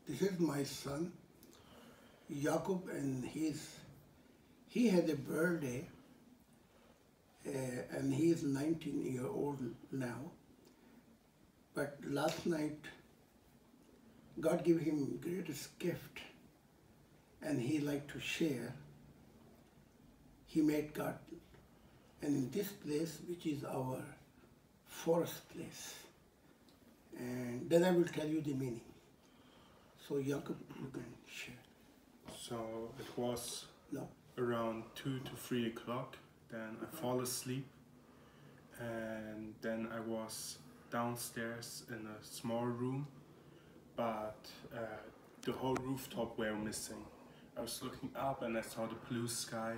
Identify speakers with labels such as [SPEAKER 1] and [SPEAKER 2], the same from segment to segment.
[SPEAKER 1] this is my son, Yaqub, and he had a birthday, and he is 19-year-old now. But last night, God gave him greatest gift, and he liked to share. He made garden, and in this place, which is our forest place, and then I will tell you the meaning. So Yaqub, you can share.
[SPEAKER 2] So it was around 2 to 3 o'clock. Then I fall asleep, and then I was downstairs in a small room, but the whole rooftop were missing. I was looking up and I saw the blue sky,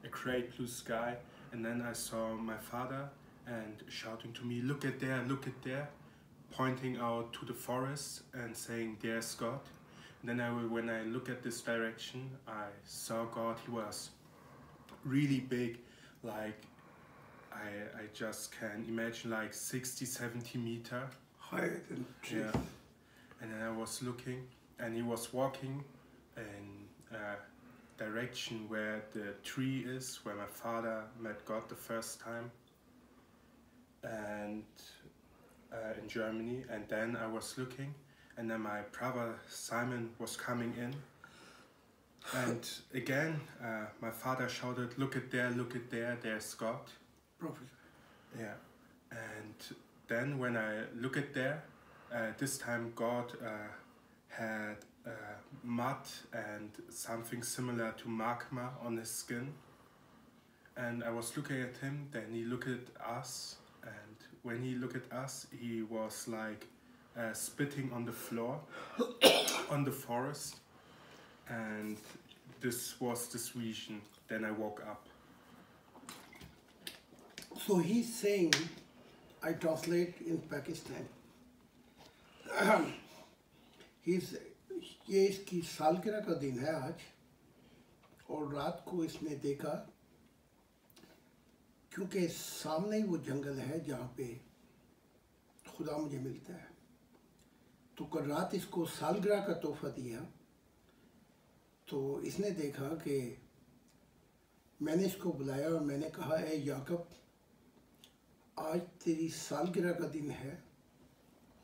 [SPEAKER 2] a great blue sky, and then I saw my father and shouting to me, look at there, pointing out to the forest and saying, there's God. And then when I look at this direction, I saw God. He was really big, like I just can imagine like 60-70 meter
[SPEAKER 1] Higher than trees.
[SPEAKER 2] Yeah. And then I was looking, and he was walking in a direction where the tree is, where my father met God the first time, and in Germany. And then I was looking, and then my brother Simon was coming in, and again my father shouted, look at there, there's God.
[SPEAKER 1] Prophet.
[SPEAKER 2] Yeah. And then when I look at there, this time God had mud and something similar to magma on his skin. And I was looking at him, then he looked at us, and when he looked at us, he was like spitting on the floor, on the forest. And this was this vision. Then I woke up.
[SPEAKER 1] So he's saying, I translate in Pakistan. ये इसकी सालगिरह का दिन है आज, और रात को इसने देखा, क्योंकि सामने ही वो जंगल है जहाँ पे खुदा मुझे मिलता है, तो कल रात इसको सालगिरह का तोहफा दिया। तो इसने देखा कि मैंने इसको बुलाया और मैंने कहा, ए याकूब, आज तेरी सालगिरह का दिन है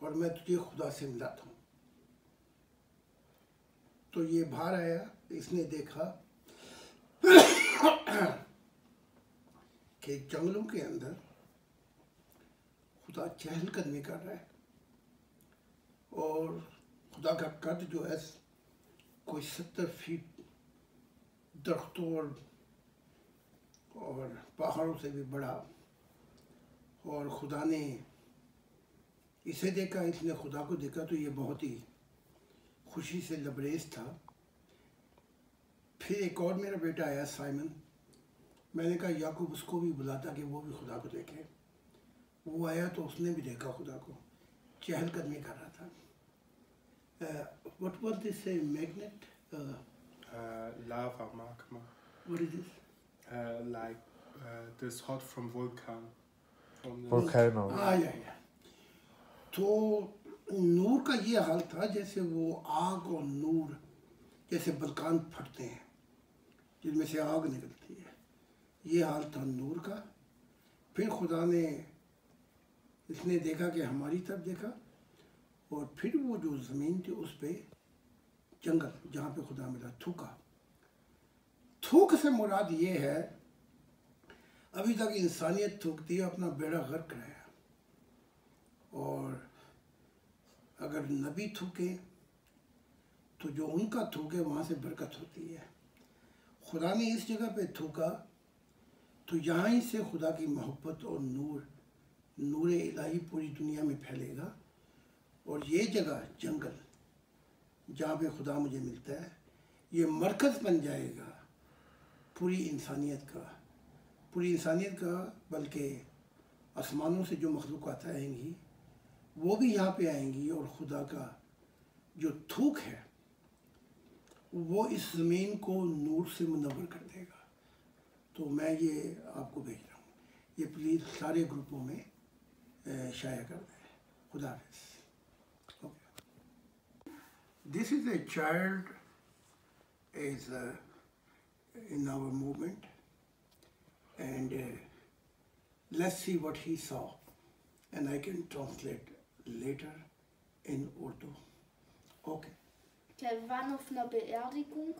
[SPEAKER 1] और मैं तुझे खुदा से मिलाता हूँ। तो ये बाहर आया, इसने देखा कि जंगलों के अंदर खुदा चहलकदमी कर रहा है, और खुदा का कद जो है कोई 70 फीट दरख्तों और पहाड़ों से भी बड़ा। और खुदा ने इसे देखा, इसने खुदा को देखा, तो ये बहुत ही खुशी से लबरेज था। फिर एक और मेरा बेटा आया, साइमन। मैंने कहा याकूब उसको भी बुलाता कि वो भी खुदा को देखे। वो आया तो उसने भी देखा खुदा को, चहलकदमी कर रहा था। What was this magnet?
[SPEAKER 2] Lava, magma.
[SPEAKER 1] What is this?
[SPEAKER 2] Like this hot from volcano.
[SPEAKER 3] Volcano.
[SPEAKER 1] या। तो नूर का ये हाल था जैसे वो आग और नूर, जैसे बलकान फटते हैं जिनमें से आग निकलती है, ये हाल था नूर का। फिर खुदा ने, इसने देखा कि हमारी तरफ देखा, और फिर वो जो ज़मीन थी उस पे जंगल, जहाँ पे खुदा मिला, थूका। थूक से मुराद ये है, अभी तक इंसानियत थूकती है, अपना बेड़ा गर्क कराया। और अगर नबी थूके तो जो उनका थूके वहाँ से बरकत होती है। खुदा ने इस जगह पे थूका तो यहाँ ही से खुदा की मोहब्बत और नूर इलाही पूरी दुनिया में फैलेगा। और ये जगह जंगल जहाँ पे खुदा मुझे मिलता है, ये मरकज़ बन जाएगा पूरी इंसानियत का, बल्कि आसमानों से जो मखलूक़ात आएंगी वो भी यहाँ पे आएंगी, और खुदा का जो थूक है वो इस ज़मीन को नूर से मुनव्वर कर देगा। तो मैं ये आपको भेज रहा हूँ, ये प्लीज़ सारे ग्रुपों में शाया कर दें। खुदा हाफ़िज़। This is a child is in our movement, and let's see what he saw, and I can translate later in Urdu. Okay.
[SPEAKER 4] Wir waren auf einer Beerdigung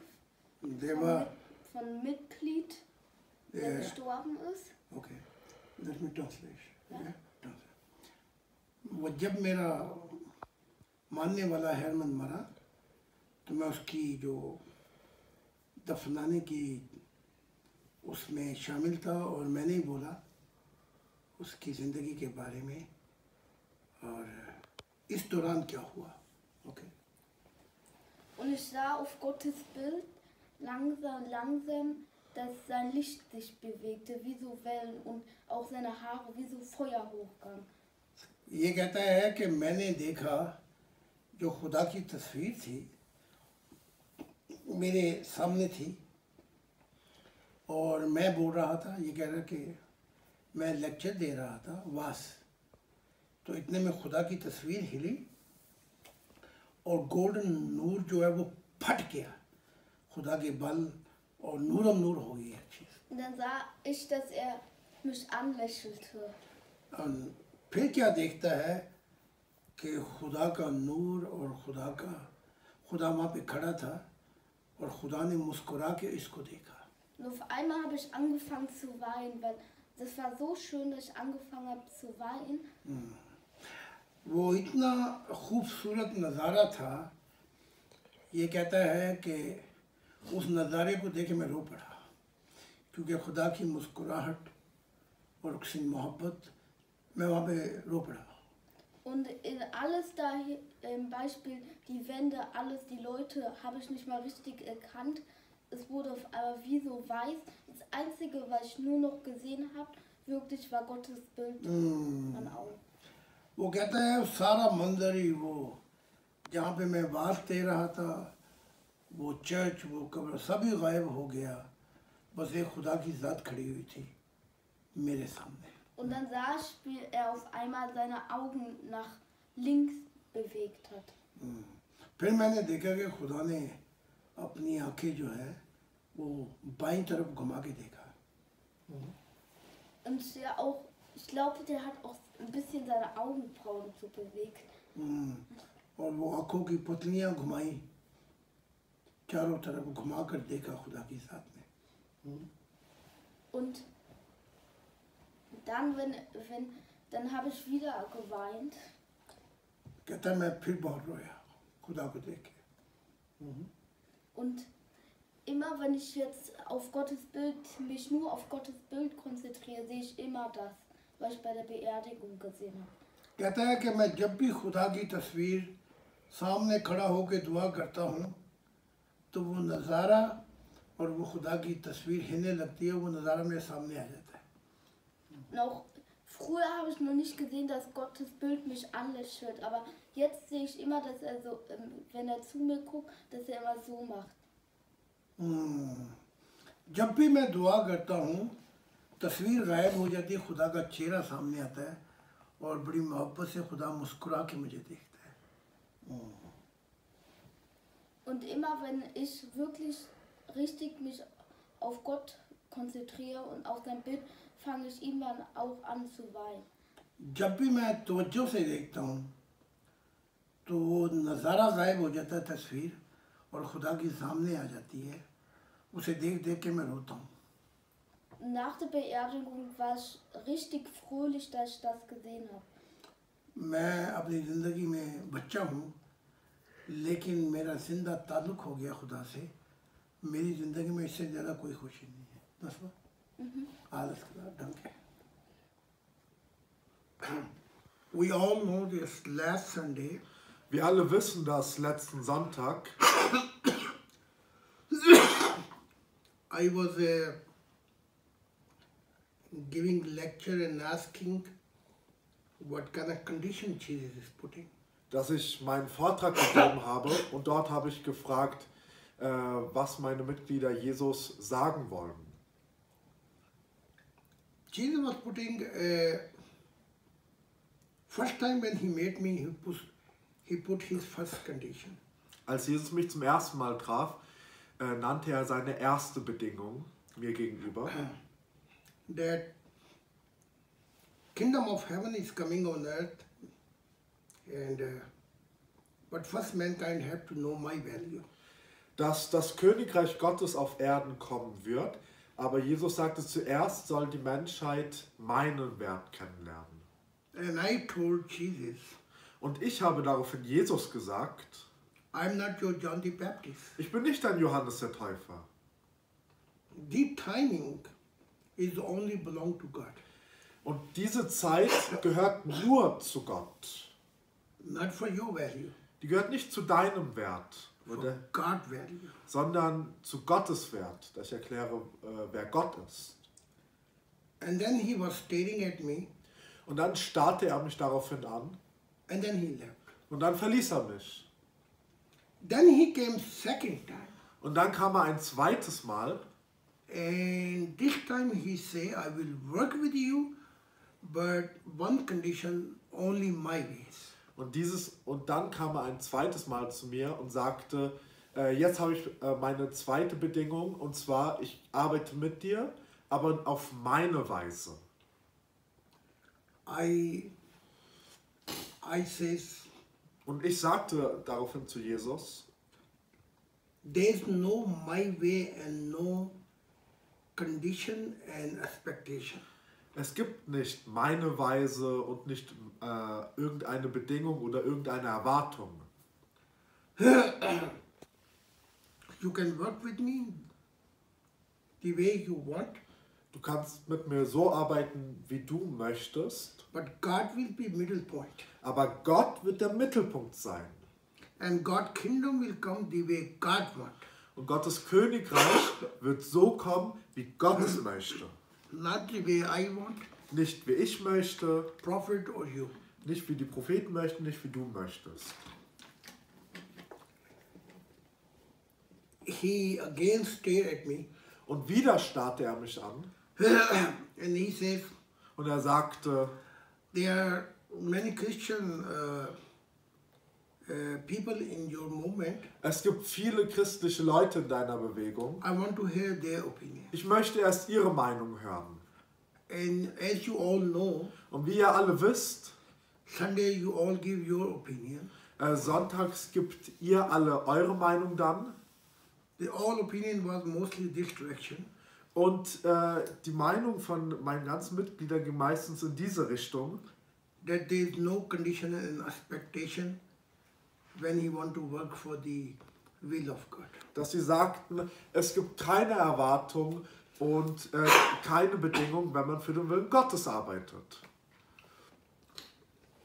[SPEAKER 4] von Mitglied, der gestorben ist.
[SPEAKER 1] Okay. Let me translate. Yeah. वो जब मेरा मानने वाला हेरमन मरा तो मैं उसकी जो दफनाने की उसमें शामिल था और मैंने ही बोला उसकी ज़िंदगी के बारे में और इस दौरान क्या हुआ. Okay.
[SPEAKER 4] Und ich sah auf Gottes Bild langsam, dass sein Licht sich bewegte, wie so Wellen und auch seine Haare wie so Feuer hochgangen.
[SPEAKER 1] ये कहता है कि मैंने देखा जो खुदा की तस्वीर थी मेरे सामने थी और मैं बोल रहा था. ये कह रहा कि मैं लेक्चर दे रहा था वास, तो इतने में खुदा की तस्वीर हिली और गोल्डन नूर जो है वो फट गया, खुदा के बल और नूरम नूर हो गई है चीज़.
[SPEAKER 4] Und dann sah ich, dass mich anlächelte.
[SPEAKER 1] फिर क्या देखता है कि खुदा का नूर और खुदा वहाँ पे खड़ा था और खुदा ने मुस्कुरा के इसको देखा.
[SPEAKER 4] Und auf einmal habe ich angefangen zu weinen, weil das war so schön, dass ich angefangen habe zu weinen.
[SPEAKER 1] वो इतना खूबसूरत नज़ारा था. ये कहता है कि उस नज़ारे को देख के मैं रो पड़ा क्योंकि खुदा की मुस्कुराहट और उसकी मोहब्बत मैं वहाँ पे रो पड़ा.
[SPEAKER 4] Und in alles da, im Beispiel die Wände, alles, die Leute, habe ich nicht mal richtig erkannt. Es wurde auf einmal wie so weiß. Das Einzige, was ich nur noch gesehen habe, wirklich war Gottes Bild an Augen.
[SPEAKER 1] वो कहता है सारा मंजर ही वो जहाँ पे मैं बात दे रहा था, वो चर्च, वो कब्र सभी गायब हो गया, बस एक खुदा की ज़ात खड़ी हुई थी मेरे सामने.
[SPEAKER 4] Und dann sah ich, wie auf einmal seine Augen nach links bewegt hat.
[SPEAKER 1] फिर मैंने देखा कि खुदा ने अपनी आंखें जो है वो बाईं तरफ घुमा के देखा.
[SPEAKER 4] Und ja auch, ich glaube, der hat auch ein bisschen seine Augenbrauen so bewegt.
[SPEAKER 1] और वो आंखों की पुतलियां घुमाई, चारों तरफ घुमा कर देखा खुदा की साथ में.
[SPEAKER 4] Und dann, dann habe ich wieder geweint.
[SPEAKER 1] कहता मैं फिर बहुत रोया खुदा को देख के.
[SPEAKER 4] Und immer wenn ich jetzt auf Gottes Bild, mich nur auf Gottes Bild konzentriere, sehe ich immer das, was ich bei der Beerdigung gesehen habe.
[SPEAKER 1] कहता है कि मैं जब भी खुदा की तस्वीर सामने खड़ा होकर दुआ करता हूँ तो वो नज़ारा और वो खुदा की तस्वीर हिलने लगती है, वो नज़ारा मेरे सामने आ जाता है.
[SPEAKER 4] Noch früher habe ich noch nicht gesehen, dass Gottes Bild mich anlächelt, aber jetzt sehe ich immer, dass er so, wenn er zu mir guckt, dass er immer so macht.
[SPEAKER 1] जब भी मैं दुआ करता हूँ तस्वीर गायब हो जाती है, खुदा का चेहरा सामने आता है और बड़ी मोहब्बत से खुदा मुस्कुरा के मुझे देखता है.
[SPEAKER 4] Und immer wenn ich wirklich richtig mich auf Gott konzentriere und auf sein Bild, fange ich irgendwann auch an zu weinen.
[SPEAKER 1] जब भी मैं तवज्जो से देखता हूँ तो वो नज़ारा गायब हो जाता है तस्वीर और खुदा की सामने आ जाती है, उसे देख देख के मैं रोता हूँ.
[SPEAKER 4] Nach der Beerdigung war ich richtig fröhlich, dass ich das gesehen habe.
[SPEAKER 1] मैं अपनी ज़िंदगी में बच्चा हूँ लेकिन मेरा जिंदा ताल्लुक़ हो गया खुदा से. मेरी ज़िंदगी में इससे ज़्यादा कोई खुशी नहीं है. बस वो alles klar, danke. We all know this last Sunday.
[SPEAKER 3] Wir alle wissen, dass letzten Sonntag
[SPEAKER 1] I was giving lecture and asking what kind of condition Jesus is putting.
[SPEAKER 3] dass ich meinen Vortrag gegeben habe und dort habe ich gefragt, was meine Mitglieder Jesus sagen wollen.
[SPEAKER 1] Jesus was putting, first time when he met me, he put his first condition.
[SPEAKER 3] Als Jesus mich zum ersten Mal traf, nannte er seine erste Bedingung mir gegenüber.
[SPEAKER 1] That kingdom of heaven is coming on earth, and but first mankind have to know my value.
[SPEAKER 3] Dass das Königreich Gottes auf Erden kommen wird, aber Jesus sagte, zuerst soll die Menschheit meinen Wert kennenlernen.
[SPEAKER 1] And I told Jesus,
[SPEAKER 3] Und ich habe daraufhin Jesus gesagt,
[SPEAKER 1] I'm not your John the Baptist.
[SPEAKER 3] ich bin nicht ein Johannes der Täufer.
[SPEAKER 1] The timing is only belong to God,
[SPEAKER 3] Und diese Zeit gehört nur zu Gott.
[SPEAKER 1] not for your value,
[SPEAKER 3] Die gehört nicht zu deinem Wert,
[SPEAKER 1] for God value.
[SPEAKER 3] sondern zu Gottes Wert, dass ich erkläre, wer Gott ist.
[SPEAKER 1] And then he was staring at me,
[SPEAKER 3] Und dann starrte er mich daraufhin an
[SPEAKER 1] and then he left.
[SPEAKER 3] und dann verließ er mich.
[SPEAKER 1] Then he came second time,
[SPEAKER 3] Und dann kam er ein zweites Mal
[SPEAKER 1] and this time he say, I will work with you, but one condition, only my ways.
[SPEAKER 3] und dann kam er ein zweites Mal zu mir und sagte, jetzt habe ich meine zweite Bedingung, und zwar, ich arbeite mit dir, aber auf meine Weise.
[SPEAKER 1] I says,
[SPEAKER 3] Und ich sagte daraufhin zu Jesus,
[SPEAKER 1] there's no my way and no condition and expectation.
[SPEAKER 3] es gibt nicht meine Weise und nicht irgendeine Bedingung oder irgendeine Erwartung.
[SPEAKER 1] You can work with me the way you want,
[SPEAKER 3] Du kannst mit mir so arbeiten, wie du möchtest,
[SPEAKER 1] but God will be middle point.
[SPEAKER 3] aber Gott wird der Mittelpunkt sein.
[SPEAKER 1] And God's kingdom will come the way God want,
[SPEAKER 3] Und Gottes Königreich wird so kommen, wie Gott es möchte.
[SPEAKER 1] not the way I want,
[SPEAKER 3] Nicht wie ich möchte,
[SPEAKER 1] prophet or you.
[SPEAKER 3] nicht wie die Propheten möchten, nicht wie du möchtest.
[SPEAKER 1] He again stared at me
[SPEAKER 3] Und wieder starrte er mich an
[SPEAKER 1] and he says,
[SPEAKER 3] und er sagte,
[SPEAKER 1] there are many Christian people in your movement.
[SPEAKER 3] es gibt viele christliche Leute in deiner Bewegung.
[SPEAKER 1] I want to hear their opinion.
[SPEAKER 3] Ich möchte erst ihre Meinung hören.
[SPEAKER 1] And as you all know,
[SPEAKER 3] Und wie ihr alle wisst,
[SPEAKER 1] Sunday you all give your opinion.
[SPEAKER 3] sonntags gibt ihr alle eure Meinung dann.
[SPEAKER 1] The all opinion was mostly this direction.
[SPEAKER 3] Und die Meinung von meinen ganzen Mitgliedern ging meistens in diese Richtung,
[SPEAKER 1] That there is no condition and expectation when he want to work for the will of God.
[SPEAKER 3] dass sie sagten, es gibt keine Erwartung und keine Bedingung, wenn man für den Willen Gottes arbeitet.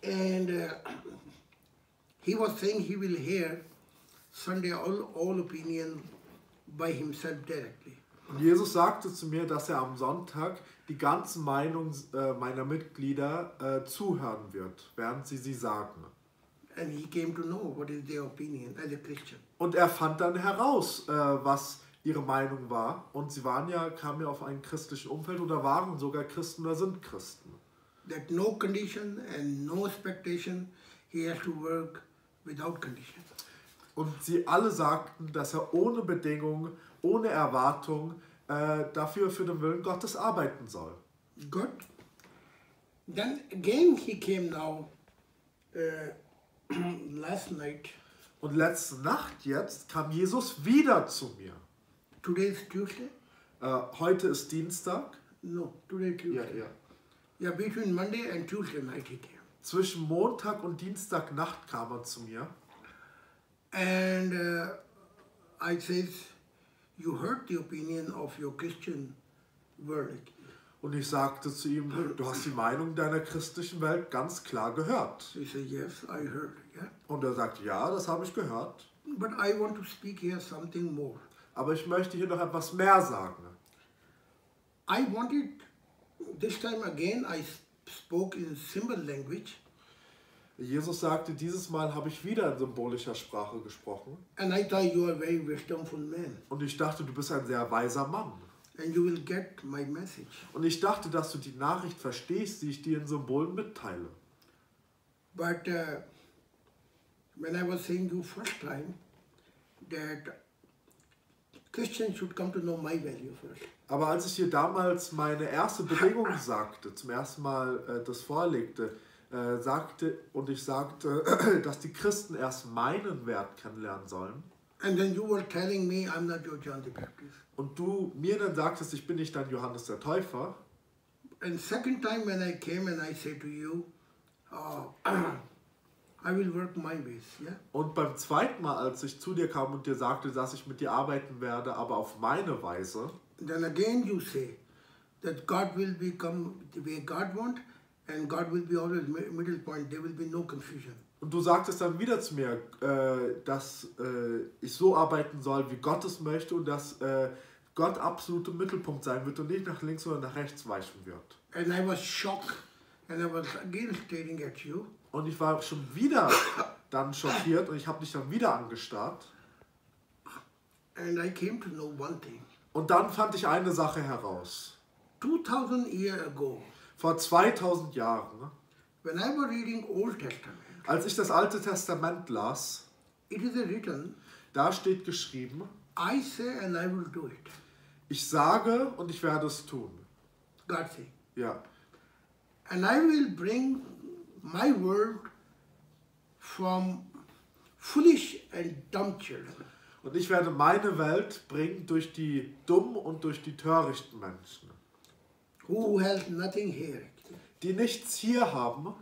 [SPEAKER 1] And he was saying he will hear Sunday all opinion by himself directly.
[SPEAKER 3] Und Jesus sagte zu mir, dass er am Sonntag die ganzen Meinungen meiner Mitglieder zuhören wird, während sie sagen.
[SPEAKER 1] And he came to know what is their opinion as a Christian.
[SPEAKER 3] Und er fand dann heraus, was ihre Meinung war. Und sie kamen ja auf ein christliches Umfeld oder waren sogar Christen oder sind Christen.
[SPEAKER 1] That no condition and no expectation, he has to work without condition.
[SPEAKER 3] Und sie alle sagten, dass er ohne Bedingung, ohne Erwartung dafür für den Willen Gottes arbeiten soll.
[SPEAKER 1] Good. Then again he came now last night.
[SPEAKER 3] Und letzte Nacht jetzt kam Jesus wieder zu mir.
[SPEAKER 1] Today is Tuesday?
[SPEAKER 3] Heute ist Dienstag.
[SPEAKER 1] No, today Tuesday. Yeah, between Monday and Tuesday night he came.
[SPEAKER 3] Zwischen Montag und Dienstagnacht kam er zu mir.
[SPEAKER 1] And I says, you heard the opinion of your Christian world.
[SPEAKER 3] Und ich sagte zu ihm, du hast die Meinung deiner christlichen Welt ganz klar gehört.
[SPEAKER 1] He said, yes, I heard. Yeah.
[SPEAKER 3] Und er sagte, ja, das habe ich gehört.
[SPEAKER 1] But I want to speak here something more.
[SPEAKER 3] Aber ich möchte hier noch etwas mehr sagen.
[SPEAKER 1] I wanted, this time again I spoke in symbol language.
[SPEAKER 3] Jesus sagte, dieses Mal habe ich wieder in symbolischer Sprache gesprochen.
[SPEAKER 1] And I thought you are a very wisdomful man.
[SPEAKER 3] Und ich dachte, du bist ein sehr weiser Mann.
[SPEAKER 1] And you will get my message.
[SPEAKER 3] Und ich dachte, dass du die Nachricht verstehst, die ich dir in Symbolen mitteile.
[SPEAKER 1] But when I was saying you first time, that Christians should come to know my value first.
[SPEAKER 3] Aber als ich dir damals meine erste Bedingung sagte, zum ersten Mal das vorlegte, ich sagte, dass die Christen erst meinen Wert kennenlernen sollen.
[SPEAKER 1] And then you were telling me I'm not your John the Baptist.
[SPEAKER 3] Und du mir dann sagtest, ich bin nicht dein Johannes der Täufer.
[SPEAKER 1] And second time when I came and I said to you, I will work my ways, yeah?
[SPEAKER 3] Und beim zweiten Mal, als ich zu dir kam und dir sagte, dass ich mit dir arbeiten werde, aber auf meine Weise,
[SPEAKER 1] Then again you say that God will become the way God wants and God will be always middle point. There will be no confusion.
[SPEAKER 3] und du sagtest dann wieder zu mir, dass ich so arbeiten soll, wie Gott es möchte und dass Gott absolut im Mittelpunkt sein wird und nicht nach links oder nach rechts weichen wird.
[SPEAKER 1] And I was shocked and I was again staring at you.
[SPEAKER 3] Und ich war schon wieder dann schockiert und ich habe dich dann wieder angestarrt.
[SPEAKER 1] And I came to know one thing.
[SPEAKER 3] Und dann fand ich eine Sache heraus.
[SPEAKER 1] 2000 years ago,
[SPEAKER 3] Vor 2000 Jahren,
[SPEAKER 1] when I was reading Old Testament,
[SPEAKER 3] als ich das Alte Testament las,
[SPEAKER 1] it is written,
[SPEAKER 3] da steht geschrieben,
[SPEAKER 1] I say and I will do it.
[SPEAKER 3] ich sage und ich werde es tun.
[SPEAKER 1] God say.
[SPEAKER 3] Ja.
[SPEAKER 1] And I will bring my word from foolish and dumb children.
[SPEAKER 3] Und ich werde meine Welt bringen durch die dummen und durch die törichten Menschen,
[SPEAKER 1] Who has nothing here.
[SPEAKER 3] die nichts hier haben.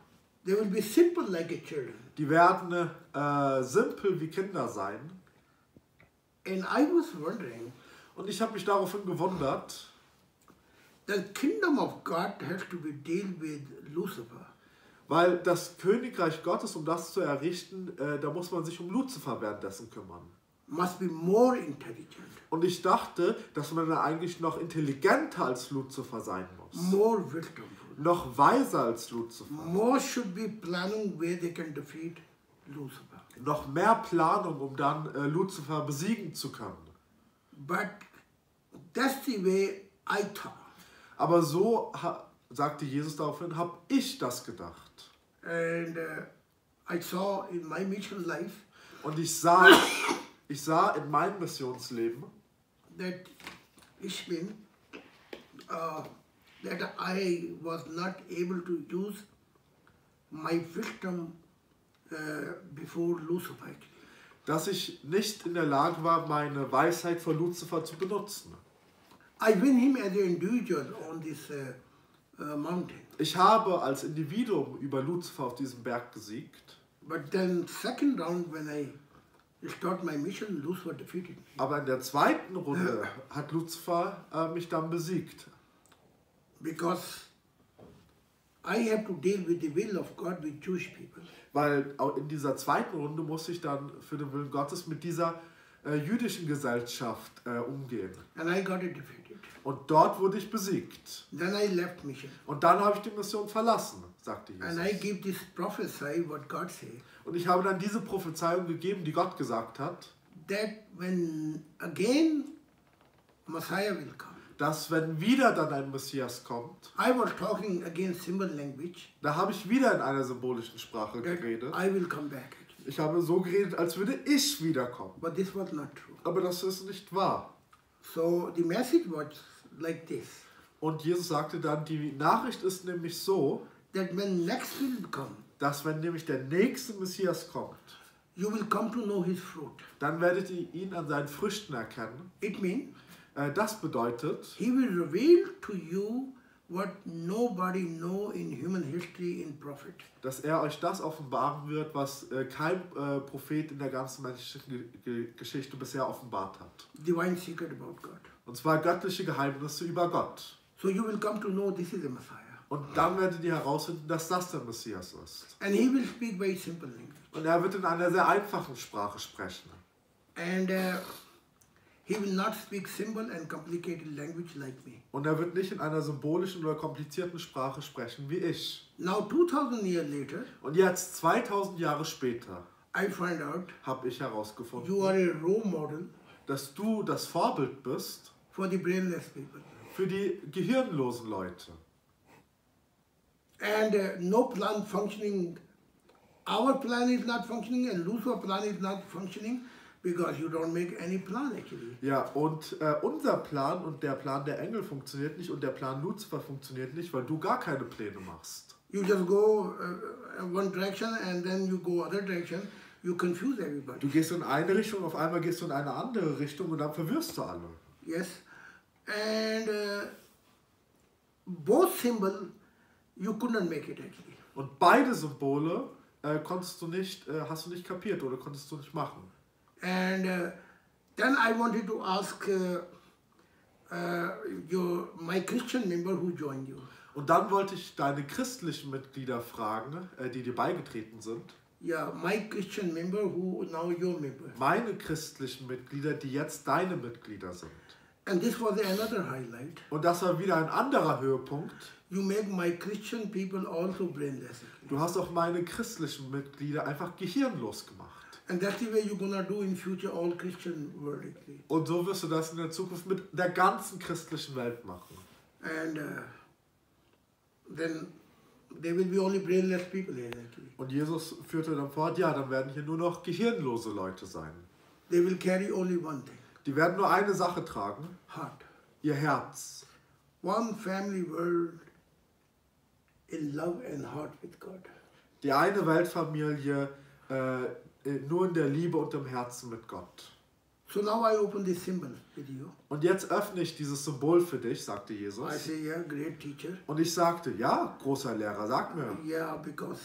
[SPEAKER 1] They will be simple like a children.
[SPEAKER 3] Die werden simpel wie Kinder sein.
[SPEAKER 1] And I was wondering,
[SPEAKER 3] Und ich habe mich daraufhin gewundert,
[SPEAKER 1] the kingdom of God has to be deal with Lucifer.
[SPEAKER 3] weil das Königreich Gottes, um das zu errichten, da muss man sich um Luzifer währenddessen kümmern.
[SPEAKER 1] Must be more intelligent,
[SPEAKER 3] Und ich dachte, dass man da eigentlich noch intelligenter als Luzifer sein muss.
[SPEAKER 1] more wisdom,
[SPEAKER 3] Noch weiser als Luzifer.
[SPEAKER 1] more should be planning where they can defeat Lucifer.
[SPEAKER 3] Noch mehr Planung, um dann Luzifer besiegen zu können.
[SPEAKER 1] But that's the way I thought.
[SPEAKER 3] Aber so, sagte Jesus daraufhin, habe ich das gedacht.
[SPEAKER 1] And I saw in my mission life
[SPEAKER 3] Und ich sah in meinem Missionsleben,
[SPEAKER 1] that ich bin, that I was not able to use my wisdom before Lucifer.
[SPEAKER 3] dass ich nicht in der Lage war, meine Weisheit vor Luzifer zu benutzen.
[SPEAKER 1] I win him as an individual on this mountain.
[SPEAKER 3] Ich habe als Individuum über Luzifer auf diesem Berg gesiegt,
[SPEAKER 1] But then second round when I start my mission, Lucifer defeated me.
[SPEAKER 3] aber in der zweiten Runde hat Luzifer mich dann besiegt.
[SPEAKER 1] Because I have to deal with the will of God with Jewish people.
[SPEAKER 3] Weil auch in dieser zweiten Runde musste ich dann für den Willen Gottes mit dieser jüdischen Gesellschaft umgehen.
[SPEAKER 1] And I got it defeated.
[SPEAKER 3] Und dort wurde ich besiegt.
[SPEAKER 1] Then I left mission.
[SPEAKER 3] Und dann habe ich die Mission verlassen, sagte
[SPEAKER 1] And I
[SPEAKER 3] Jesus.
[SPEAKER 1] give this prophecy what God said.
[SPEAKER 3] Und ich habe dann diese Prophezeiung gegeben, die Gott gesagt hat,
[SPEAKER 1] That when again Messiah will come.
[SPEAKER 3] dass wenn wieder dann ein Messias kommt,
[SPEAKER 1] I was talking again symbol language.
[SPEAKER 3] da habe ich wieder in einer symbolischen Sprache
[SPEAKER 1] That
[SPEAKER 3] geredet.
[SPEAKER 1] I will come back.
[SPEAKER 3] Ich habe so geredet, als würde ich wiederkommen.
[SPEAKER 1] But this was not true.
[SPEAKER 3] Aber das ist nicht wahr.
[SPEAKER 1] So the message was like this.
[SPEAKER 3] Und Jesus sagte dann, die Nachricht ist nämlich so,
[SPEAKER 1] That when next will come,
[SPEAKER 3] dass wenn nämlich der nächste Messias kommt,
[SPEAKER 1] you will come to know his fruit.
[SPEAKER 3] dann werdet ihr ihn an seinen Früchten erkennen.
[SPEAKER 1] It means
[SPEAKER 3] Das bedeutet,
[SPEAKER 1] he will reveal to you what nobody know in human history in prophet.
[SPEAKER 3] dass er euch das offenbaren wird, was kein Prophet in der ganzen menschlichen Geschichte bisher offenbart hat.
[SPEAKER 1] Divine secret about God.
[SPEAKER 3] Und zwar göttliche Geheimnisse über Gott.
[SPEAKER 1] So you will come to know this is the Messiah.
[SPEAKER 3] Und dann werdet ihr herausfinden, dass das der Messias ist.
[SPEAKER 1] And he will speak very simple language.
[SPEAKER 3] Und er wird in einer sehr einfachen Sprache sprechen.
[SPEAKER 1] And he will not speak simple and complicated language like me.
[SPEAKER 3] Und er wird nicht in einer symbolischen oder komplizierten Sprache sprechen wie ich.
[SPEAKER 1] Now 2000 years later,
[SPEAKER 3] Und jetzt, 2000 Jahre später,
[SPEAKER 1] I find out
[SPEAKER 3] habe ich
[SPEAKER 1] you
[SPEAKER 3] herausgefunden,
[SPEAKER 1] are a role model
[SPEAKER 3] dass du das Vorbild bist
[SPEAKER 1] for the brainless people.
[SPEAKER 3] für die gehirnlosen Leute.
[SPEAKER 1] And no plan functioning. Our plan is not functioning and Lucifer's plan is not functioning. because you don't make any plan actually.
[SPEAKER 3] Ja, und unser Plan und der Plan der Engel funktioniert nicht und der Plan Luzifer funktioniert nicht, weil du gar keine Pläne machst.
[SPEAKER 1] You just go one direction and then you go other direction. You confuse everybody.
[SPEAKER 3] Du gehst in eine Richtung, auf einmal gehst du in eine andere Richtung und dann verwirrst du alle.
[SPEAKER 1] Yes, and both symbol you couldn't make it actually.
[SPEAKER 3] Und beide Symbole hast du nicht kapiert oder konntest du nicht machen.
[SPEAKER 1] And then I wanted to ask my Christian member who joined you.
[SPEAKER 3] Und dann wollte ich deine christlichen Mitglieder fragen, die dir beigetreten sind.
[SPEAKER 1] Yeah, my Christian member who now your member.
[SPEAKER 3] Meine christlichen Mitglieder, die jetzt deine Mitglieder sind.
[SPEAKER 1] And this was another highlight.
[SPEAKER 3] Und das war wieder ein anderer Höhepunkt.
[SPEAKER 1] You make my Christian people also brainless.
[SPEAKER 3] Du hast auch meine christlichen Mitglieder einfach gehirnlos gemacht.
[SPEAKER 1] And that's the way you're gonna do in future all Christian world actually.
[SPEAKER 3] Und so wirst du das in der Zukunft mit der ganzen christlichen Welt machen.
[SPEAKER 1] And then there will be only brainless people here actually.
[SPEAKER 3] Und Jesus führte dann fort, ja, dann werden hier nur noch gehirnlose Leute sein.
[SPEAKER 1] They will carry only one thing.
[SPEAKER 3] Die werden nur eine Sache tragen,
[SPEAKER 1] Heart.
[SPEAKER 3] ihr Herz.
[SPEAKER 1] One family world in love and heart with God.
[SPEAKER 3] Die eine Weltfamilie nur in der Liebe und im Herzen mit Gott.
[SPEAKER 1] So now I open this symbol with you.
[SPEAKER 3] Und jetzt öffne ich dieses Symbol für dich, sagte
[SPEAKER 1] I
[SPEAKER 3] Jesus.
[SPEAKER 1] say, yeah, great teacher.
[SPEAKER 3] Und ich sagte, ja, großer Lehrer, sag mir.
[SPEAKER 1] Yeah, because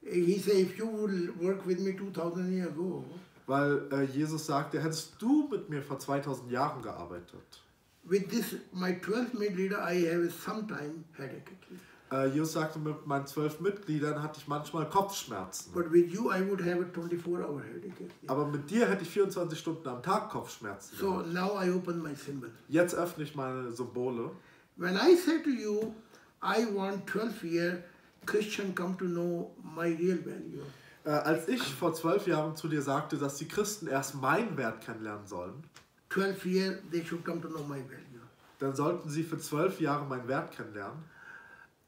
[SPEAKER 1] he said, if you would work with me 2000 years ago,
[SPEAKER 3] Weil Jesus sagte, hättest du mit mir vor 2000 Jahren gearbeitet.
[SPEAKER 1] with this, my 12 leader, I have sometime headache actually.
[SPEAKER 3] Jesus sagte, mit meinen 12 Mitgliedern hatte ich manchmal Kopfschmerzen.
[SPEAKER 1] But with you, I would have a 24-hour headache actually.
[SPEAKER 3] Aber mit dir hätte ich 24 Stunden am Tag Kopfschmerzen.
[SPEAKER 1] So
[SPEAKER 3] gehabt.
[SPEAKER 1] now I open my symbol.
[SPEAKER 3] Jetzt öffne ich meine Symbole.
[SPEAKER 1] When I say to you, I want 12 years Christian come to know my real value.
[SPEAKER 3] Als ich vor 12 Jahren zu dir sagte, dass die Christen erst meinen Wert kennenlernen sollen,
[SPEAKER 1] 12 years they should come to know my value.
[SPEAKER 3] dann sollten sie für 12 Jahre meinen Wert kennenlernen.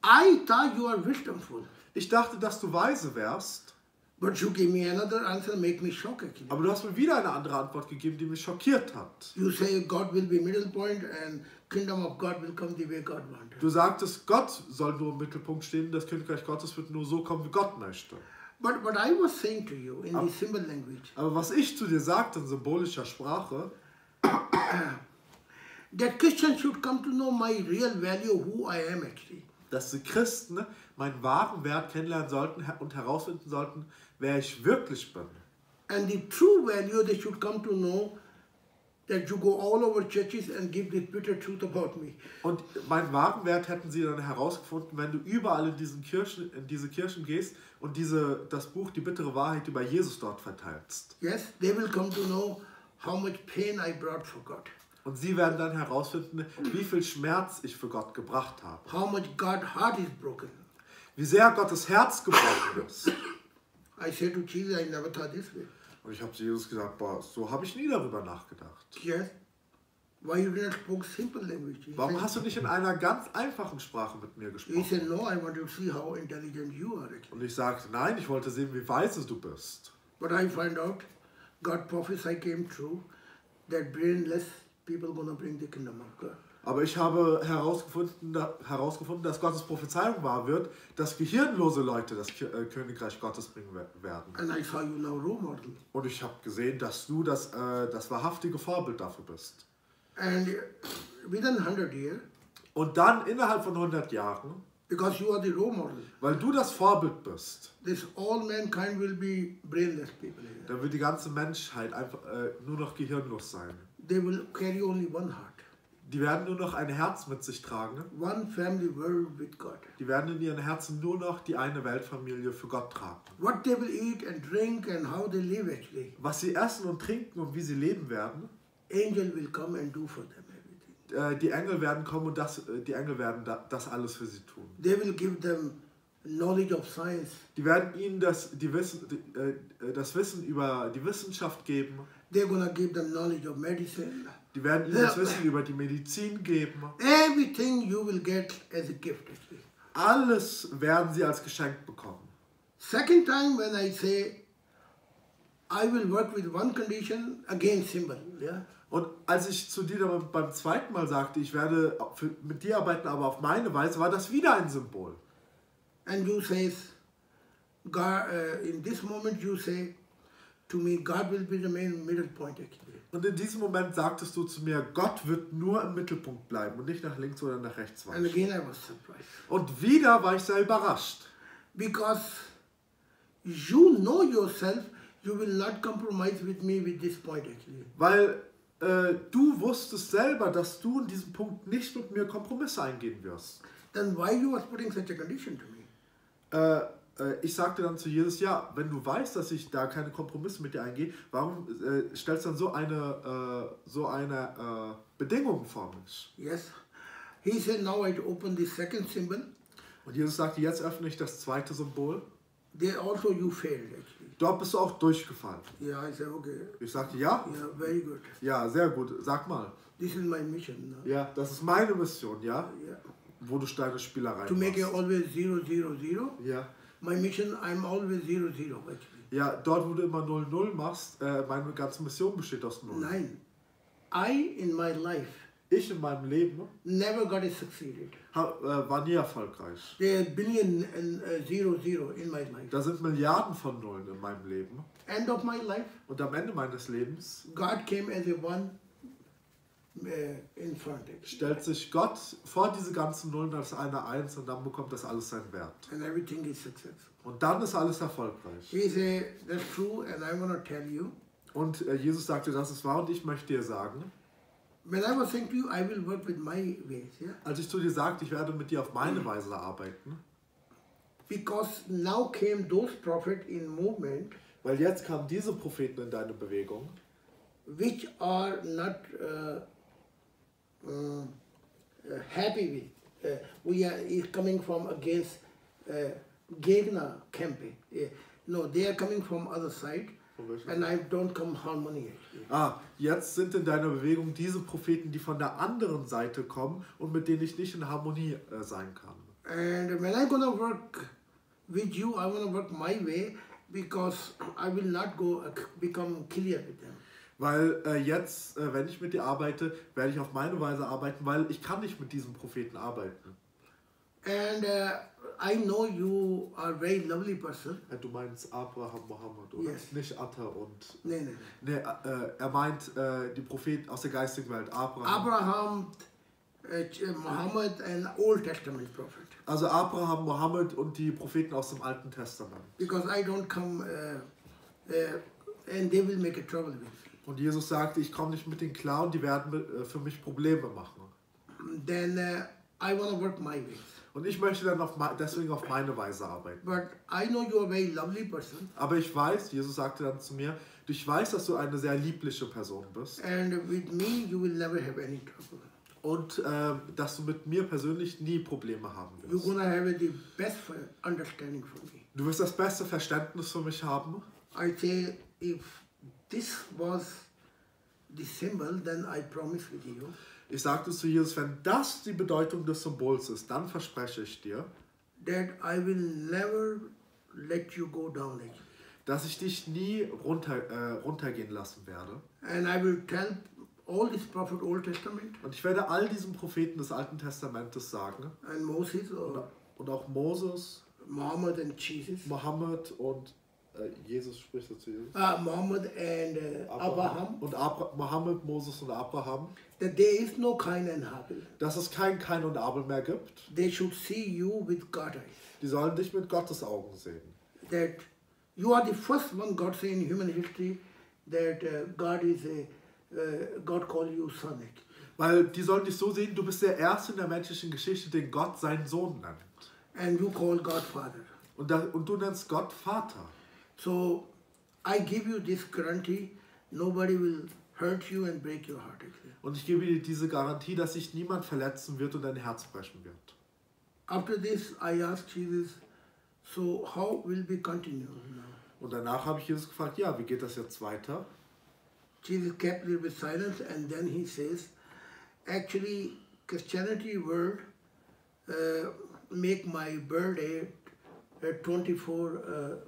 [SPEAKER 1] I thought you are wisdomful,
[SPEAKER 3] Ich dachte, dass du weise wärst,
[SPEAKER 1] but you give me another answer, make me shock actually.
[SPEAKER 3] aber du hast mir wieder eine andere Antwort gegeben, die mich schockiert hat.
[SPEAKER 1] You say God will be middle point and kingdom of God will come the way God wanted.
[SPEAKER 3] Du sagtest, Gott soll nur im Mittelpunkt stehen, das Königreich Gottes wird nur so kommen, wie Gott möchte.
[SPEAKER 1] But I was saying to you in the symbol language
[SPEAKER 3] Aber was ich zu dir sagte in symbolischer Sprache,
[SPEAKER 1] that Christians should come to know my real value, who I am actually.
[SPEAKER 3] dass die Christen meinen wahren Wert kennenlernen sollten und herausfinden sollten, wer ich wirklich bin.
[SPEAKER 1] And the true value they should come to know that you go all over churches and give the bitter truth about me.
[SPEAKER 3] Und meinen wahren Wert hätten sie dann herausgefunden, wenn du überall in diese Kirchen gehst und das Buch Die bittere Wahrheit über Jesus dort verteilst.
[SPEAKER 1] Yes, they will come to know how much pain I brought for God.
[SPEAKER 3] Und sie werden dann herausfinden, wie viel Schmerz ich für Gott gebracht habe.
[SPEAKER 1] How much God's heart is broken.
[SPEAKER 3] Wie sehr Gottes Herz gebrochen ist.
[SPEAKER 1] I said to Jesus, I never thought this way.
[SPEAKER 3] Und ich habe zu Jesus gesagt, boah, so habe ich nie darüber nachgedacht.
[SPEAKER 1] Yes. Why you didn't speak simple language?
[SPEAKER 3] Warum hast du nicht in einer ganz einfachen Sprache mit mir
[SPEAKER 1] He
[SPEAKER 3] gesprochen?
[SPEAKER 1] said, no, I want to see how intelligent you are actually.
[SPEAKER 3] Und ich sagte, nein, ich wollte sehen, wie weise du bist.
[SPEAKER 1] But I find out God prophesy came true that brainless people gonna bring the kingdom of God.
[SPEAKER 3] Aber ich habe herausgefunden, dass Gottes Prophezeiung wahr wird, dass gehirnlose Leute das Königreich Gottes bringen werden.
[SPEAKER 1] And I saw you now role model.
[SPEAKER 3] Und ich habe gesehen, dass du das wahrhaftige Vorbild dafür bist.
[SPEAKER 1] And within 100 years,
[SPEAKER 3] Und dann innerhalb von 100 Jahren,
[SPEAKER 1] because you are the role model,
[SPEAKER 3] weil du das Vorbild bist,
[SPEAKER 1] this all mankind will be brainless people here.
[SPEAKER 3] dann wird die ganze Menschheit einfach nur noch gehirnlos sein.
[SPEAKER 1] They will carry only one heart,
[SPEAKER 3] Die werden nur noch ein Herz mit sich tragen.
[SPEAKER 1] one family world with God.
[SPEAKER 3] Die werden in ihren Herzen nur noch die eine Weltfamilie für Gott tragen.
[SPEAKER 1] What they will eat and drink and how they live actually,
[SPEAKER 3] Was sie essen und trinken und wie sie leben werden,
[SPEAKER 1] angel will come and do for them everything.
[SPEAKER 3] die Engel werden kommen und die Engel werden das alles für sie tun.
[SPEAKER 1] They will give them knowledge of science.
[SPEAKER 3] Die werden ihnen das Wissen über die Wissenschaft geben.
[SPEAKER 1] They're gonna give them knowledge of medicine.
[SPEAKER 3] Die werden ihnen das Wissen über die Medizin geben.
[SPEAKER 1] Everything you will get as a gift actually.
[SPEAKER 3] Alles werden sie als Geschenk bekommen.
[SPEAKER 1] Second time when I say I will work with one condition, again symbol. Yeah.
[SPEAKER 3] Und als ich zu dir dann beim zweiten Mal sagte, ich werde mit dir arbeiten, aber auf meine Weise, war das wieder ein Symbol.
[SPEAKER 1] And you says, God, in this moment you say to me, God will be the main middle point actually.
[SPEAKER 3] Und in diesem Moment sagtest du zu mir, Gott wird nur im Mittelpunkt bleiben und nicht nach links oder nach rechts
[SPEAKER 1] And
[SPEAKER 3] weichen.
[SPEAKER 1] again I was surprised.
[SPEAKER 3] Und wieder war ich sehr überrascht.
[SPEAKER 1] Because you know yourself, you will not compromise with me with this point actually.
[SPEAKER 3] Weil du wusstest selber, dass du in diesem Punkt nicht mit mir Kompromisse eingehen wirst.
[SPEAKER 1] Then why you was putting such a condition to me?
[SPEAKER 3] Ich sagte dann zu Jesus, ja, wenn du weißt, dass ich da keine Kompromisse mit dir eingehe, warum stellst du dann so eine Bedingung vor mich?
[SPEAKER 1] Yes. He said, now I open the second symbol.
[SPEAKER 3] Und Jesus sagte, jetzt öffne ich das zweite Symbol.
[SPEAKER 1] There also you failed actually.
[SPEAKER 3] Dort bist du auch durchgefallen.
[SPEAKER 1] Yeah, I said, okay.
[SPEAKER 3] Ich sagte, ja,
[SPEAKER 1] Yeah, very good.
[SPEAKER 3] ja, sehr gut, sag mal.
[SPEAKER 1] This is my mission now.
[SPEAKER 3] Ja, das ist meine Mission, ja,
[SPEAKER 1] Yeah.
[SPEAKER 3] wo du deine Spielerei
[SPEAKER 1] To make it
[SPEAKER 3] machst.
[SPEAKER 1] always 0, 0, 0.
[SPEAKER 3] Ja.
[SPEAKER 1] My mission, I'm always 0, 0 actually.
[SPEAKER 3] Ja, dort, wo du immer 0-0 machst, meine ganze Mission besteht aus 0.
[SPEAKER 1] Nein. I in my life
[SPEAKER 3] Ich in meinem Leben
[SPEAKER 1] never got it succeeded.
[SPEAKER 3] war nie erfolgreich.
[SPEAKER 1] There are billion and 0, 0 in my life.
[SPEAKER 3] Da sind Milliarden von Nullen in meinem Leben.
[SPEAKER 1] End of my life,
[SPEAKER 3] Und am Ende meines Lebens
[SPEAKER 1] God came as a one in front actually.
[SPEAKER 3] stellt sich Gott vor diese ganzen Nullen als eine Eins und dann bekommt das alles seinen Wert.
[SPEAKER 1] And everything is successful.
[SPEAKER 3] Und dann ist alles erfolgreich.
[SPEAKER 1] He said, that's true, and I want to tell you.
[SPEAKER 3] Und Jesus sagte, das ist wahr und ich möchte dir sagen,
[SPEAKER 1] When I was saying to you, I will work with my ways, yeah?
[SPEAKER 3] als ich zu dir sagte, ich werde mit dir auf meine Weise arbeiten,
[SPEAKER 1] Because now came those prophets in movement
[SPEAKER 3] weil jetzt kamen diese Propheten in deine Bewegung,
[SPEAKER 1] which are not happy with. We are is coming from against Gegner Campe. No, they are coming from other side, and I don't come harmony actually.
[SPEAKER 3] Jetzt sind in deiner Bewegung diese Propheten, die von der anderen Seite kommen und mit denen ich nicht in Harmonie sein kann.
[SPEAKER 1] And when I'm gonna work with you, I wanna work my way because I will not go become clear with them.
[SPEAKER 3] Weil jetzt, wenn ich mit dir arbeite, werde ich auf meine Weise arbeiten, weil ich kann nicht mit diesen Propheten arbeiten.
[SPEAKER 1] And I know you are a very lovely person.
[SPEAKER 3] Du meinst Abraham, Mohammed, oder?
[SPEAKER 1] Yes.
[SPEAKER 3] Nicht Atta und...
[SPEAKER 1] No.
[SPEAKER 3] Nee, er meint die Propheten aus der geistigen Welt, Abraham.
[SPEAKER 1] Abraham, Muhammad and Old Testament prophet.
[SPEAKER 3] Also Abraham, Mohammed und die Propheten aus dem Alten Testament.
[SPEAKER 1] Because I don't come and they will make a trouble with me.
[SPEAKER 3] Und Jesus sagte, ich komme nicht mit denen klar und die werden für mich Probleme machen.
[SPEAKER 1] Then I want to work my ways.
[SPEAKER 3] Und ich möchte dann deswegen auf meine Weise arbeiten.
[SPEAKER 1] But I know you are a very lovely person.
[SPEAKER 3] Aber ich weiß, Jesus sagte dann zu mir, ich weiß, dass du eine sehr liebliche Person bist.
[SPEAKER 1] And with me you will never have any trouble.
[SPEAKER 3] Und dass du mit mir persönlich nie Probleme haben
[SPEAKER 1] You're
[SPEAKER 3] wirst.
[SPEAKER 1] gonna have the best understanding for me.
[SPEAKER 3] Du wirst das beste Verständnis für mich haben.
[SPEAKER 1] I say, if this was the symbol, then I promise with you
[SPEAKER 3] Ich sagte zu Jesus, wenn das die Bedeutung des Symbols ist, dann verspreche ich dir,
[SPEAKER 1] that I will never let you go down actually.
[SPEAKER 3] dass ich dich nie runtergehen lassen werde.
[SPEAKER 1] And I will tell all this prophet Old Testament
[SPEAKER 3] Und ich werde all diesen Propheten des Alten Testamentes sagen,
[SPEAKER 1] and Moses or
[SPEAKER 3] und auch Moses,
[SPEAKER 1] Muhammad and Jesus,
[SPEAKER 3] Mohammed und Jesus spricht zu Jesus.
[SPEAKER 1] Muhammad and Abraham,
[SPEAKER 3] Und Mohammed, Moses und Abraham,
[SPEAKER 1] that there is no Cain and Abel.
[SPEAKER 3] dass es kein Kain und Abel mehr gibt.
[SPEAKER 1] They should see you with God's eyes.
[SPEAKER 3] Die sollen dich mit Gottes Augen sehen.
[SPEAKER 1] That you are the first one God say in human history that God call you son.
[SPEAKER 3] Weil die sollen dich so sehen, du bist der Erste in der menschlichen Geschichte, den Gott seinen Sohn nennt.
[SPEAKER 1] And you call God Father.
[SPEAKER 3] Und du nennst Gott Vater.
[SPEAKER 1] So I give you this guarantee, nobody will hurt you and break your heart.
[SPEAKER 3] Und ich gebe dir diese Garantie, dass sich niemand verletzen wird und dein Herz brechen wird.
[SPEAKER 1] After this, I asked Jesus, so how will we continue now?
[SPEAKER 3] Und danach habe ich Jesus gefragt, ja, wie geht das jetzt weiter?
[SPEAKER 1] Jesus kept a little bit silence and then he says, actually, Christianity world make my birthday 24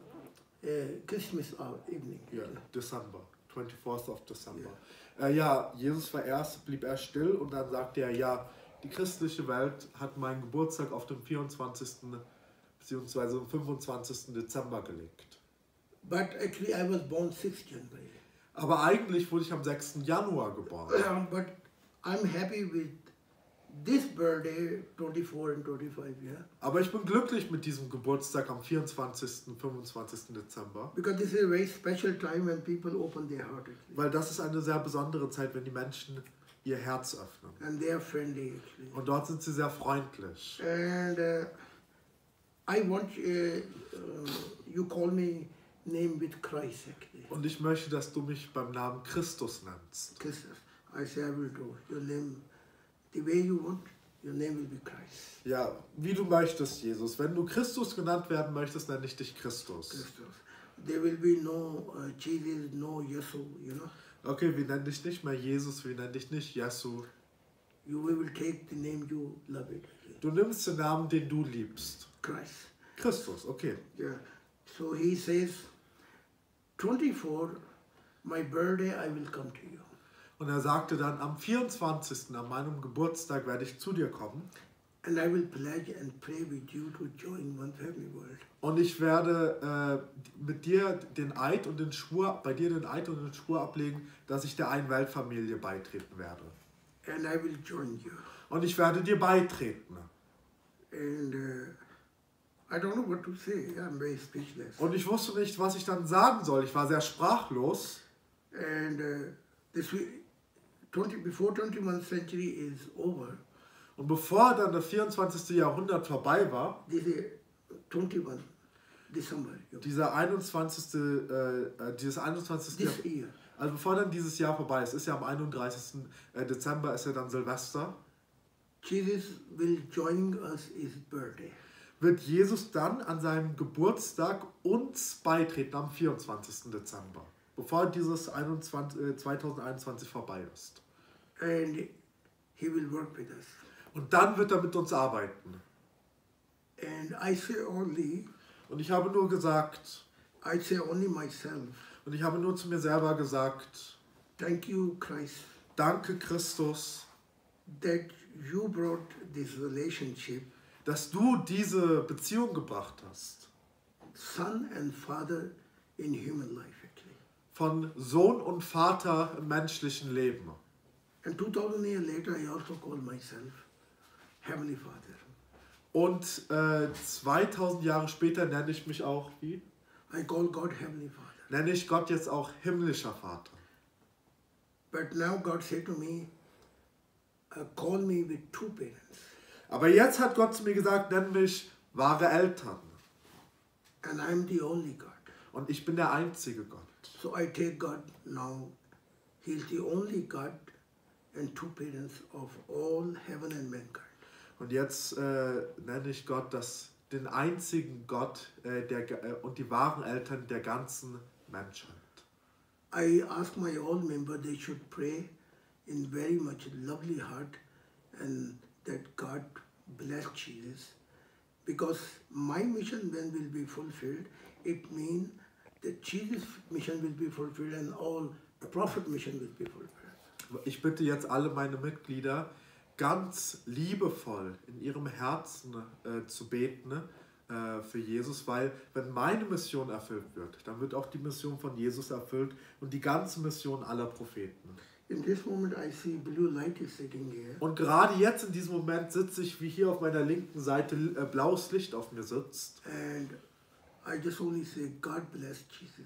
[SPEAKER 1] Christmas evening.
[SPEAKER 3] Ja, December, 24th of December. Ja, Jesus war erst, blieb erst still und dann sagte er, ja, die christliche Welt hat meinen Geburtstag auf den 24. bzw. 25. Dezember gelegt.
[SPEAKER 1] But actually I was born 6th January.
[SPEAKER 3] Aber eigentlich wurde ich am 6. Januar geboren.
[SPEAKER 1] But I'm happy with this birthday, 24 and 25, yeah.
[SPEAKER 3] Aber ich bin glücklich mit diesem Geburtstag am 24. und 25. Dezember.
[SPEAKER 1] Because this is a very special time when people open their heart. Actually.
[SPEAKER 3] Weil das ist eine sehr besondere Zeit, wenn die Menschen ihr Herz öffnen.
[SPEAKER 1] And they are friendly actually.
[SPEAKER 3] Und dort sind sie sehr freundlich.
[SPEAKER 1] And I want you call me name with Christ actually.
[SPEAKER 3] Und ich möchte, dass du mich beim Namen Christus nennst.
[SPEAKER 1] Christus. I say I will do. Your name, the way you want, your name will be Christ.
[SPEAKER 3] Ja, wie du möchtest, Jesus. Wenn du Christus genannt werden möchtest, nenne ich dich Christus.
[SPEAKER 1] Christus. There will be no Jesus, no Yesu, you know.
[SPEAKER 3] Okay, wir nennen dich nicht mehr Jesus, wir nennen dich nicht Jesu.
[SPEAKER 1] You will take the name you love it.
[SPEAKER 3] Du nimmst den Namen, den du liebst.
[SPEAKER 1] Christ.
[SPEAKER 3] Christus, okay.
[SPEAKER 1] Yeah. So he says, 24, my birthday, I will come to you.
[SPEAKER 3] Und er sagte dann, am 24., an meinem Geburtstag, werde ich zu dir kommen.
[SPEAKER 1] And I will pledge and pray with you to join One Family World.
[SPEAKER 3] Und ich werde mit dir den Eid und den Schwur, bei dir den Eid und den Schwur ablegen, dass ich der Ein-Welt-Familie beitreten werde.
[SPEAKER 1] And I will join you.
[SPEAKER 3] Und ich werde dir beitreten.
[SPEAKER 1] And I don't know what to say. I'm very speechless.
[SPEAKER 3] Und ich wusste nicht, was ich dann sagen soll. Ich war sehr sprachlos.
[SPEAKER 1] And before 21st century is over,
[SPEAKER 3] Und bevor dann das 24. Jahrhundert vorbei war,
[SPEAKER 1] this is 21 December.
[SPEAKER 3] dieses 21.
[SPEAKER 1] This year.
[SPEAKER 3] Also bevor dann dieses Jahr vorbei ist ja am 31. Dezember ist ja dann Silvester,
[SPEAKER 1] Jesus will join us his birthday.
[SPEAKER 3] wird Jesus dann an seinem Geburtstag uns beitreten am 24. Dezember, bevor dieses 2021 vorbei ist.
[SPEAKER 1] And he will work with us.
[SPEAKER 3] Und dann wird er mit uns arbeiten.
[SPEAKER 1] And I say only,
[SPEAKER 3] Und ich habe nur gesagt,
[SPEAKER 1] I say only myself,
[SPEAKER 3] und ich habe nur zu mir selber gesagt,
[SPEAKER 1] thank you, Christ,
[SPEAKER 3] danke Christus,
[SPEAKER 1] that you brought this relationship,
[SPEAKER 3] dass du diese Beziehung gebracht hast.
[SPEAKER 1] son and father in human life actually.
[SPEAKER 3] Von Sohn und Vater im menschlichen Leben.
[SPEAKER 1] And 2000 years later, I also call myself Heavenly Father.
[SPEAKER 3] Und 2000 Jahre später nenne ich mich auch, wie?
[SPEAKER 1] I call God Heavenly Father.
[SPEAKER 3] Nenne ich Gott jetzt auch himmlischer Vater.
[SPEAKER 1] But now God said to me, call me with two parents.
[SPEAKER 3] Aber jetzt hat Gott zu mir gesagt, nenn mich wahre Eltern.
[SPEAKER 1] And I'm the only God.
[SPEAKER 3] Und ich bin der einzige Gott.
[SPEAKER 1] So I take God now. He's the only God and two parents of all heaven and mankind.
[SPEAKER 3] Und jetzt nenne ich Gott den einzigen Gott und die wahren Eltern der ganzen Menschheit.
[SPEAKER 1] I ask my all members they should pray in very much lovely heart and that God bless Jesus. Because my mission when will be fulfilled, it means that Jesus' mission will be fulfilled and all prophet mission will be fulfilled.
[SPEAKER 3] Ich bitte jetzt alle meine Mitglieder, ganz liebevoll in ihrem Herzen zu beten für Jesus, weil wenn meine Mission erfüllt wird, dann wird auch die Mission von Jesus erfüllt und die ganze Mission aller Propheten.
[SPEAKER 1] In this moment I see blue light is sitting here.
[SPEAKER 3] Und gerade jetzt in diesem Moment sitze ich, wie hier auf meiner linken Seite blaues Licht auf mir sitzt.
[SPEAKER 1] And I just only say God bless Jesus.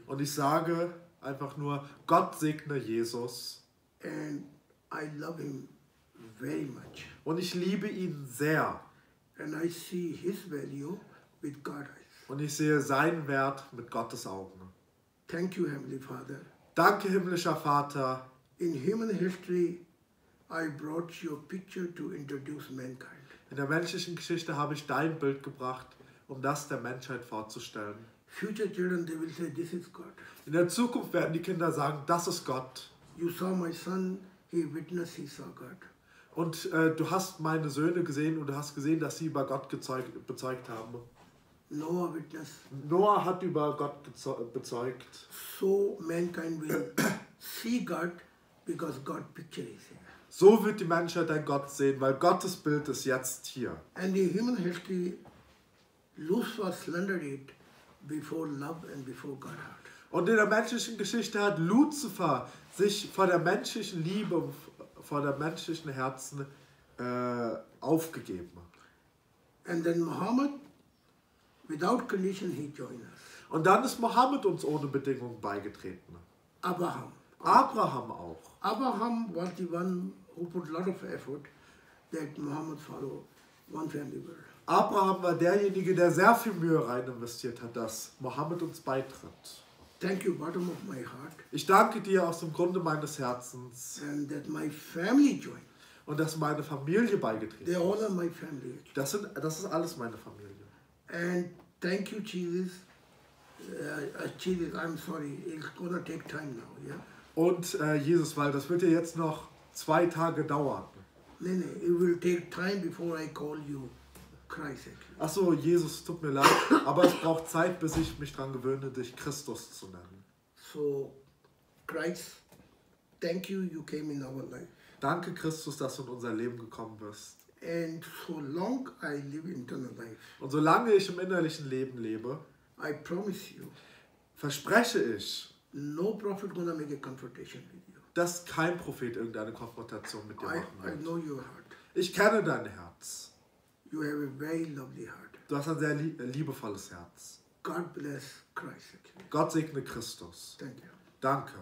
[SPEAKER 3] Und ich sage einfach nur, Gott segne Jesus.
[SPEAKER 1] And I love him very much.
[SPEAKER 3] Und ich liebe ihn sehr.
[SPEAKER 1] And I see his value with God's eyes.
[SPEAKER 3] Und ich sehe seinen Wert mit Gottes Augen.
[SPEAKER 1] Thank you, Heavenly Father.
[SPEAKER 3] Danke, himmlischer Vater.
[SPEAKER 1] In human history, I brought your picture to introduce mankind.
[SPEAKER 3] In der menschlichen Geschichte habe ich dein Bild gebracht, um das der Menschheit vorzustellen.
[SPEAKER 1] Future children, they will say, this is God.
[SPEAKER 3] In der Zukunft werden die Kinder sagen, das ist Gott.
[SPEAKER 1] You saw my son, he witnessed, he saw God.
[SPEAKER 3] Und du hast meine Söhne gesehen und du hast gesehen, dass sie über Gott bezeugt haben.
[SPEAKER 1] Noah witness.
[SPEAKER 3] Noah hat über Gott bezeugt.
[SPEAKER 1] So mankind will see God because God picture is here.
[SPEAKER 3] So wird die Menschheit ein Gott sehen, weil Gottes Bild ist jetzt hier.
[SPEAKER 1] And in human history, Lucifer slandered it before love and before God heart.
[SPEAKER 3] Und in der menschlichen Geschichte hat Luzifer sich vor der menschlichen Liebe, vor der menschlichen Herzen aufgegeben.
[SPEAKER 1] And then Muhammad, without condition, he joined us.
[SPEAKER 3] Und dann ist Mohammed uns ohne Bedingung beigetreten.
[SPEAKER 1] Abraham.
[SPEAKER 3] Abraham auch.
[SPEAKER 1] Abraham was the one who put a lot of effort that Muhammad follow one family world.
[SPEAKER 3] Abraham war derjenige, der sehr viel Mühe rein investiert hat, dass Mohammed uns beitritt.
[SPEAKER 1] Thank you, bottom of my heart.
[SPEAKER 3] Ich danke dir aus dem Grunde meines Herzens.
[SPEAKER 1] And that my family joined.
[SPEAKER 3] Und dass meine Familie beigetreten
[SPEAKER 1] They
[SPEAKER 3] ist.
[SPEAKER 1] all are my family.
[SPEAKER 3] Das ist alles meine Familie.
[SPEAKER 1] And thank you, Jesus. Jesus, I'm sorry, it's gonna take time now, yeah?
[SPEAKER 3] Und Jesus, weil das wird ja jetzt noch 2 Tage dauern.
[SPEAKER 1] No, it will take time before I call you Christ actually.
[SPEAKER 3] Ach so, Jesus, tut mir leid, aber es braucht Zeit, bis ich mich daran gewöhne, dich Christus zu nennen.
[SPEAKER 1] So, Christ, thank you, you came in our life.
[SPEAKER 3] Danke, Christus, dass du in unser Leben gekommen bist.
[SPEAKER 1] And so long I live eternal life,
[SPEAKER 3] Und solange ich im innerlichen Leben lebe,
[SPEAKER 1] I promise you,
[SPEAKER 3] verspreche ich,
[SPEAKER 1] no prophet gonna make a confrontation with you.
[SPEAKER 3] dass kein Prophet irgendeine Konfrontation mit dir machen
[SPEAKER 1] I
[SPEAKER 3] wird.
[SPEAKER 1] know your heart.
[SPEAKER 3] Ich kenne dein Herz.
[SPEAKER 1] You have a very lovely heart.
[SPEAKER 3] Du hast ein sehr liebevolles Herz.
[SPEAKER 1] God bless Christ actually.
[SPEAKER 3] Gott segne Christus.
[SPEAKER 1] Thank you.
[SPEAKER 3] Danke.